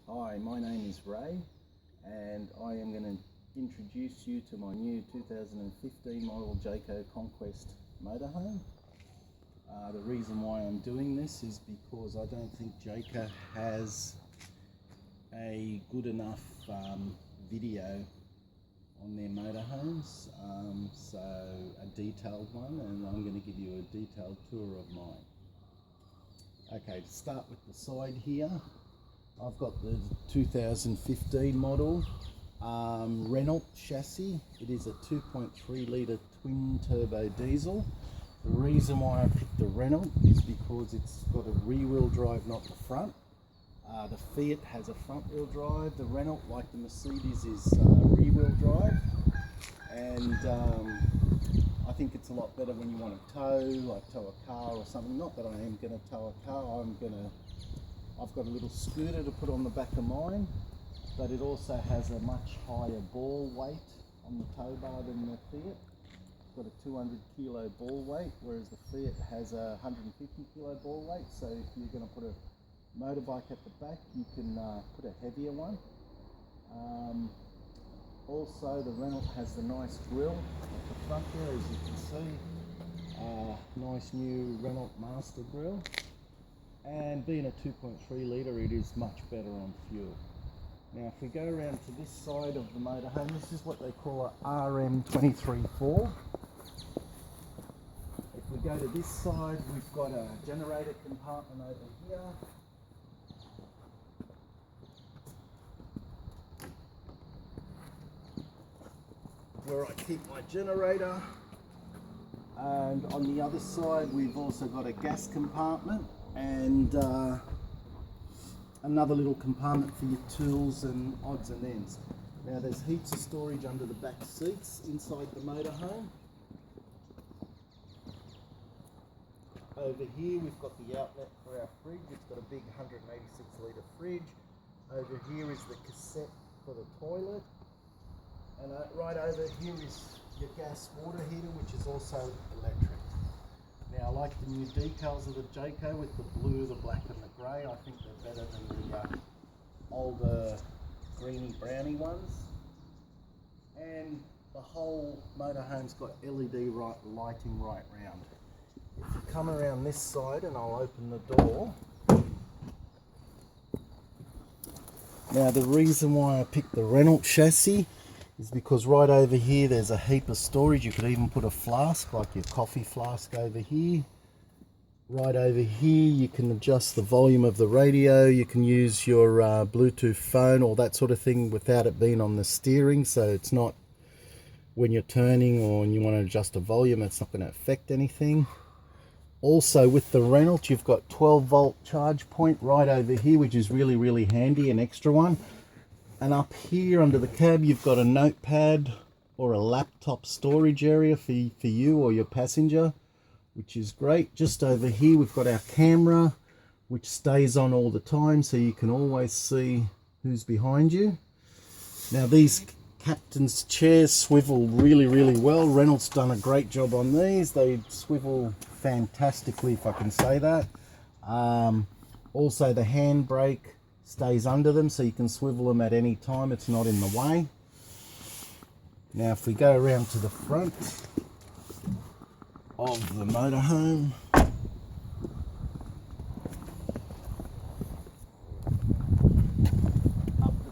Hi, my name is Ray and I am going to introduce you to my new 2015 model Jayco Conquest motorhome. The reason why I'm doing this is because I don't think Jayco has a good enough video on their motorhomes, so a detailed one, and I'm going to give you a detailed tour of mine. Okay, to start with the side here, I've got the 2015 model Renault chassis. It is a 2.3 litre twin turbo diesel. The reason why I picked the Renault is because it's got a rear wheel drive, not the front. The Fiat has a front wheel drive. The Renault, like the Mercedes, is rear wheel drive, and I think it's a lot better when you want to tow a car or something. Not that I am going to tow a car. I've got a little scooter to put on the back of mine, but it also has a much higher ball weight on the tow bar than the Fiat. It's got a 200 kilo ball weight, whereas the Fiat has a 150 kilo ball weight. So if you're going to put a motorbike at the back, you can put a heavier one. Also, the Renault has the nice grille at the front there, as you can see. Nice new Renault Master grille. And being a 2.3 litre, it is much better on fuel. Now if we go around to this side of the motorhome, this is what they call a RM234. If we go to this side, we've got a generator compartment over here. Where I keep my generator. And on the other side, we've also got a gas compartment and another little compartment for your tools and odds and ends. Now there's heaps of storage under the back seats inside the motorhome. Over here we've got the outlet for our fridge. It's got a big 186 litre fridge. Over here is the cassette for the toilet. And right over here is your gas water heater, which is also electric. Now I like the new decals of the Jayco with the blue, the black and the grey. I think they're better than the older greeny browny ones. And the whole motorhome's got LED lighting right round. If you come around this side, and I'll open the door. Now the reason why I picked the Renault chassis is because right over here there's a heap of storage. You could even put a flask, like your coffee flask over here. Right over here you can adjust the volume of the radio. You can use your Bluetooth phone or that sort of thing without it being on the steering, so it's not, when you're turning or when you want to adjust the volume, it's not going to affect anything. Also with the Renault, you've got 12 volt charge point right over here, which is really handy, an extra one. And up here under the cab, you've got a notepad or a laptop storage area for you or your passenger, which is great. Just over here, we've got our camera, which stays on all the time, so you can always see who's behind you. Now, these captain's chairs swivel really well. Renault's done a great job on these. They swivel fantastically, if I can say that. Also, the handbrake stays under them, so you can swivel them at any time. It's not in the way. Now if we go around to the front of the motorhome, up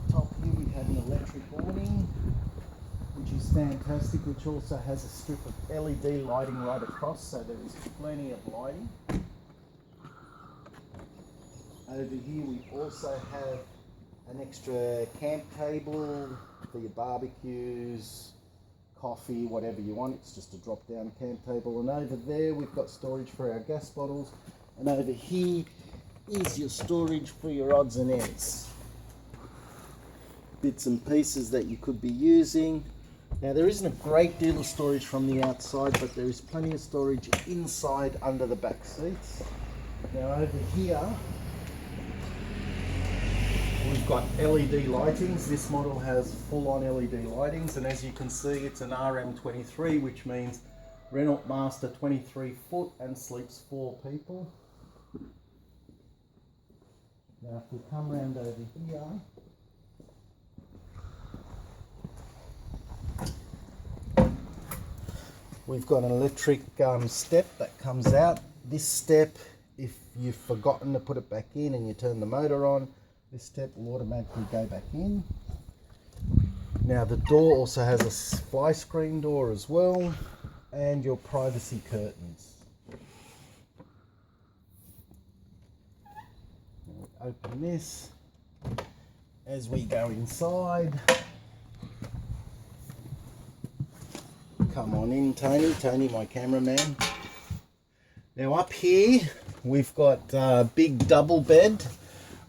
the top here we have an electric awning, which is fantastic, which also has a strip of LED lighting right across, so there is plenty of lighting. Over here we also have an extra camp table for your barbecues, coffee, whatever you want. It's just a drop down camp table. And over there we've got storage for our gas bottles. And over here is your storage for your odds and ends. Bits and pieces that you could be using. Now there isn't a great deal of storage from the outside, but there is plenty of storage inside under the back seats. Now over here, we've got LED lightings. This model has full-on LED lightings, and as you can see, it's an RM23, which means Renault Master 23 foot and sleeps 4 people. Now if we come round over here, we've got an electric step that comes out. This step, if you've forgotten to put it back in and you turn the motor on, this step will automatically go back in. Now the door also has a fly screen door as well, and your privacy curtains. Open this as we go inside. Come on in, Tony. Tony, my cameraman. Now up here, we've got a big double bed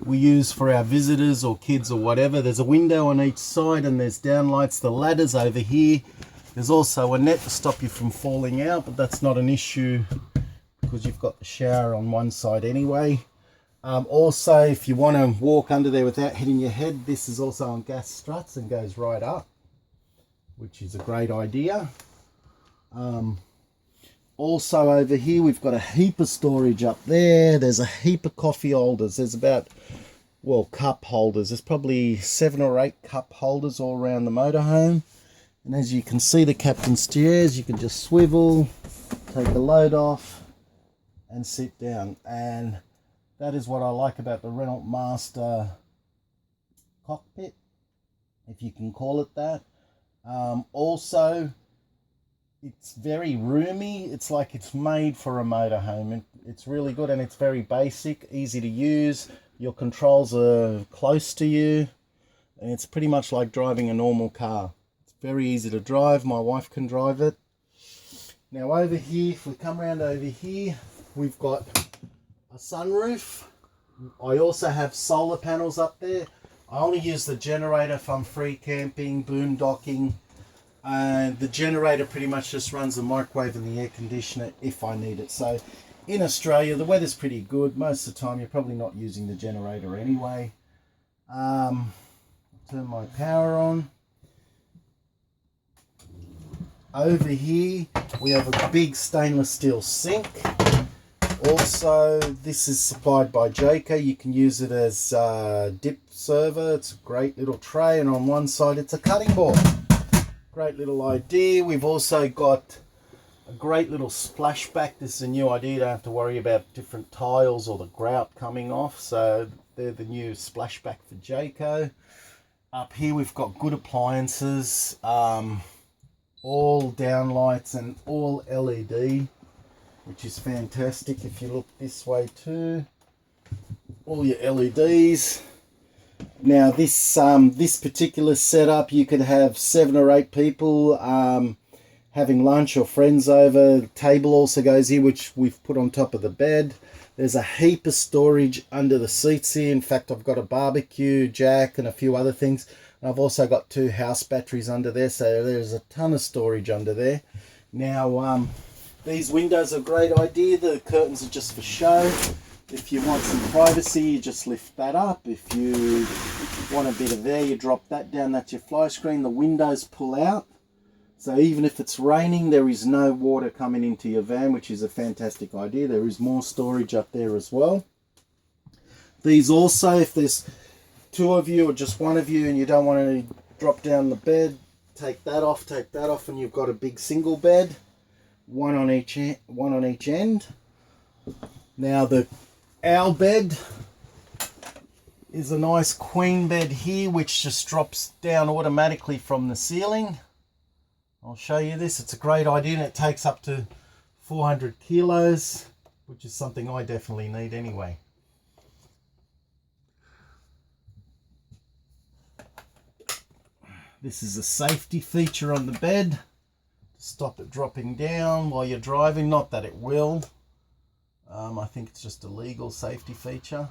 we use for our visitors or kids or whatever. There's a window on each side and there's downlights. The ladder's over here. There's also a net to stop you from falling out, but that's not an issue because you've got the shower on one side anyway. Also, if you want to walk under there without hitting your head, this is also on gas struts and goes right up, which is a great idea. Also over here, we've got a heap of storage up there. There's a heap of coffee holders. There's about, well, cup holders. There's probably 7 or 8 cup holders all around the motorhome. And as you can see, the captain's chairs, you can just swivel, take the load off and sit down. And that is what I like about the Renault Master cockpit, if you can call it that. Also, it's very roomy. It's like it's made for a motorhome. It's really good and it's very basic, easy to use. Your controls are close to you and it's pretty much like driving a normal car. It's very easy to drive. My wife can drive it. Now over here, if we come around over here, we've got a sunroof. I also have solar panels up there. I only use the generator if I'm free camping, boondocking. And the generator pretty much just runs the microwave and the air conditioner if I need it. So in Australia, the weather's pretty good. Most of the time, you're probably not using the generator anyway. Turn my power on. Over here, we have a big stainless steel sink. Also, this is supplied by Jayco. You can use it as a dip server. It's a great little tray, and on one side, it's a cutting board. Great little idea. We've also got a great little splashback. This is a new idea. You don't have to worry about different tiles or the grout coming off. So they're the new splashback for Jayco. Up here we've got good appliances, all downlights and all LED, which is fantastic. If you look this way too, all your LEDs. Now this particular setup, you could have 7 or 8 people having lunch or friends over. The table also goes here, which we've put on top of the bed. There's a heap of storage under the seats here. In fact, I've got a barbecue jack and a few other things. And I've also got 2 house batteries under there, so there's a ton of storage under there. Now these windows are a great idea. The curtains are just for show. If you want some privacy, you just lift that up. If you want a bit of air, you drop that down. That's your fly screen. The windows pull out. So even if it's raining, there is no water coming into your van, which is a fantastic idea. There is more storage up there as well. These also, if there's 2 of you or just 1 of you and you don't want to drop down the bed, take that off, and you've got a big single bed, one on each end. Now the owl bed is a nice queen bed here, which just drops down automatically from the ceiling. I'll show you this. It's a great idea, and it takes up to 400 kilos, which is something I definitely need anyway. This is a safety feature on the bed to stop it dropping down while you're driving. Not that it will. I think it's just a legal safety feature.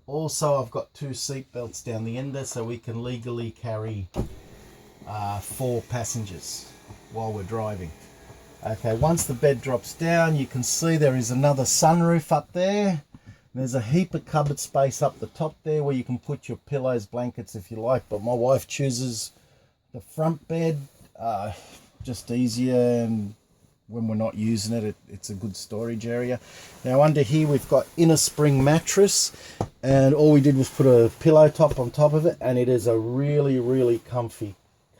Also, I've got 2 seat belts down the end there, so we can legally carry 4 passengers while we're driving. Okay, once the bed drops down, you can see there is another sunroof up there. There's a heap of cupboard space up the top there where you can put your pillows, blankets if you like, but my wife chooses the front bed, just easier and when we're not using it, it's a good storage area. Now under here we've got inner spring mattress, and all we did was put a pillow top on top of it, and it is a really comfy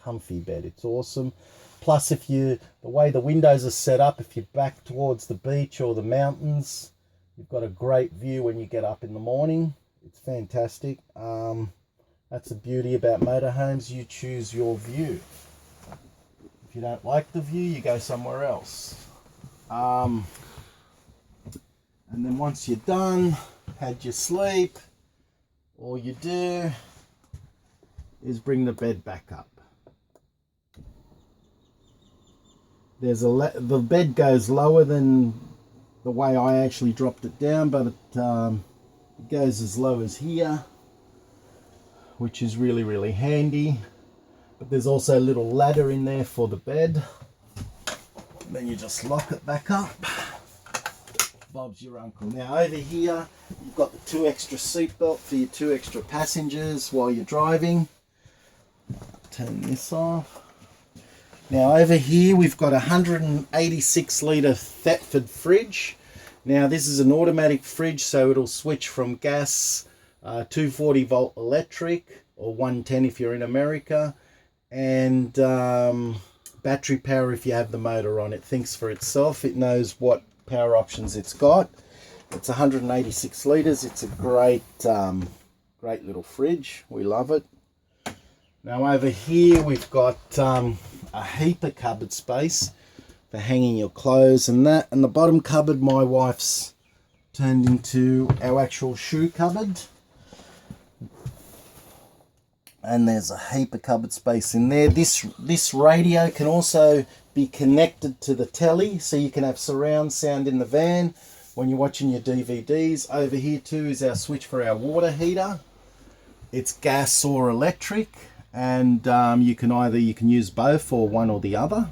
bed. It's awesome. Plus, the way the windows are set up, if you're back towards the beach or the mountains, you've got a great view when you get up in the morning. It's fantastic. That's the beauty about motorhomes. You choose your view. If you don't like the view, you go somewhere else. And then once you're done, had your sleep, all you do is bring the bed back up. The bed goes lower than the way I actually dropped it down, but it goes as low as here, which is really handy. But there's also a little ladder in there for the bed. And then you just lock it back up. Bob's your uncle. Now over here, you've got the 2 extra seat belt for your 2 extra passengers while you're driving. Turn this off. Now over here, we've got a 186 litre Thetford fridge. Now this is an automatic fridge, so it'll switch from gas, 240 volt electric, or 110 if you're in America, and battery power if you have the motor on. It thinks for itself. It knows what power options it's got. It's 186 litres. It's a great little fridge. We love it. Now over here we've got a heap of cupboard space for hanging your clothes and that. And the bottom cupboard my wife's turned into our actual shoe cupboard. And there's a heap of cupboard space in there. This radio can also be connected to the telly, so you can have surround sound in the van when you're watching your DVDs. Over here too is our switch for our water heater. It's gas or electric, and you can use both or one or the other.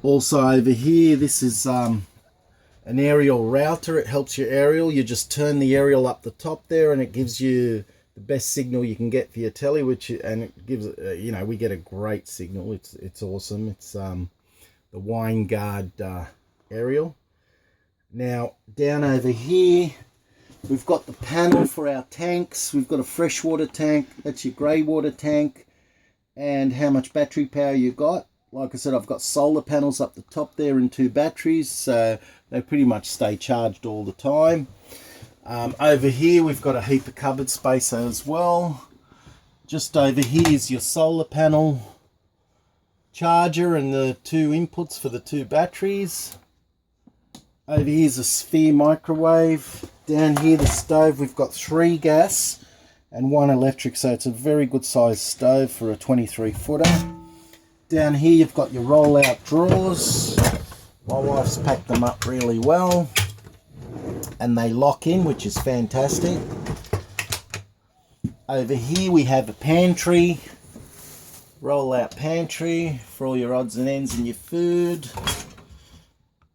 Also over here, this is an aerial router. It helps your aerial. You just turn the aerial up the top there, and it gives you the best signal you can get for your telly, and it gives we get a great signal. It's awesome. It's the Winegard aerial. Now down over here we've got the panel for our tanks. We've got a freshwater tank, that's your grey water tank, and how much battery power you got. Like I said, I've got solar panels up the top there and 2 batteries, so they pretty much stay charged all the time. Over here we've got a heap of cupboard space as well. Just over here is your solar panel charger and the 2 inputs for the 2 batteries. Over here is a sphere microwave. Down here the stove, we've got 3 gas and 1 electric, so it's a very good sized stove for a 23 footer. Down here you've got your roll out drawers. My wife's packed them up really well, and they lock in, which is fantastic. Over here we have a pantry, roll out pantry for all your odds and ends and your food.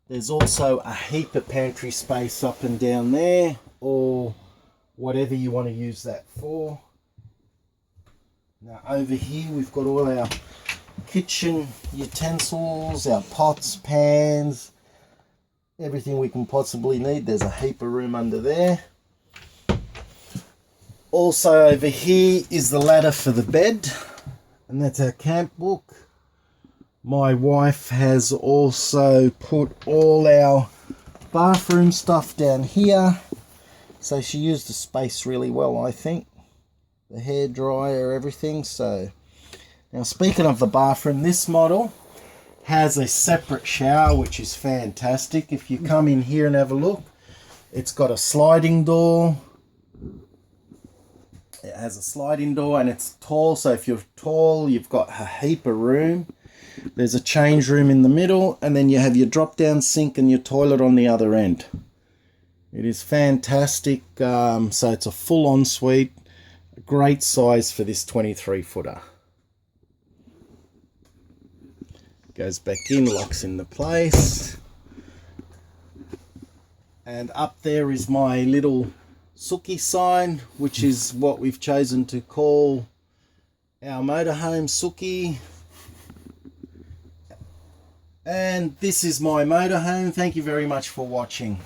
There's also a heap of pantry space up and down there, or whatever you want to use that for. Now over here we've got all our kitchen utensils, our pots, pans, everything we can possibly need. There's a heap of room under there. Also over here is the ladder for the bed, and that's our camp book. My wife has also put all our bathroom stuff down here, so she used the space really well, I think. The hairdryer, everything. So now, speaking of the bathroom, this model has a separate shower, which is fantastic. If you come in here and have a look, it's got a sliding door. It has a sliding door, and it's tall, so if you're tall, you've got a heap of room. There's a change room in the middle, and then you have your drop down sink and your toilet on the other end. It is fantastic. So it's a full ensuite, a great size for this 23 footer. Goes back in, locks into place. And up there is my little Suki sign, which is what we've chosen to call our motorhome, Suki. And this is my motorhome. Thank you very much for watching.